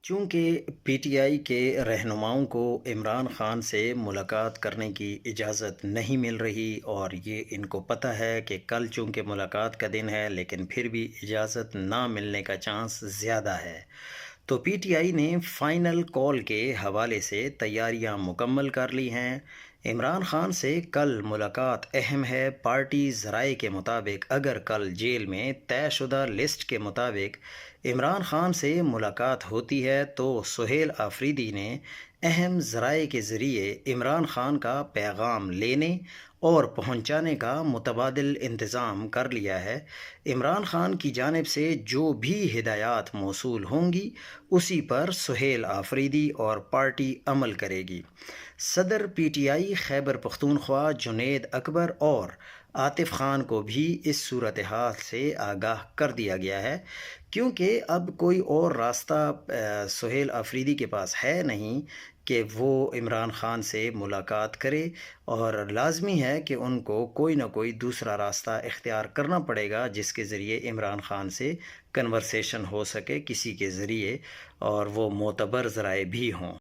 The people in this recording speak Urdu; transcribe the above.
چونکہ پی ٹی آئی کے رہنماؤں کو عمران خان سے ملاقات کرنے کی اجازت نہیں مل رہی اور یہ ان کو پتہ ہے کہ کل چونکہ ملاقات کا دن ہے لیکن پھر بھی اجازت نہ ملنے کا چانس زیادہ ہے، تو پی ٹی آئی نے فائنل کال کے حوالے سے تیاریاں مکمل کر لی ہیں۔ عمران خان سے کل ملاقات اہم ہے۔ پارٹی ذرائع کے مطابق اگر کل جیل میں طے شدہ لسٹ کے مطابق عمران خان سے ملاقات ہوتی ہے تو سہیل آفریدی نے اہم ذرائع کے ذریعے عمران خان کا پیغام لینے اور پہنچانے کا متبادل انتظام کر لیا ہے۔ عمران خان کی جانب سے جو بھی ہدایات موصول ہوں گی اسی پر سہیل آفریدی اور پارٹی عمل کرے گی۔ صدر P T I Khyber Pakhtunkhwa Junaid اکبر اور عاطف خان کو بھی اس صورتحال سے آگاہ کر دیا گیا ہے، کیونکہ اب کوئی اور راستہ سہیل آفریدی کے پاس ہے نہیں کہ وہ عمران خان سے ملاقات کرے، اور لازمی ہے کہ ان کو کوئی نہ کوئی دوسرا راستہ اختیار کرنا پڑے گا جس کے ذریعے عمران خان سے کنورسیشن ہو سکے کسی کے ذریعے، اور وہ معتبر ذرائع بھی ہوں۔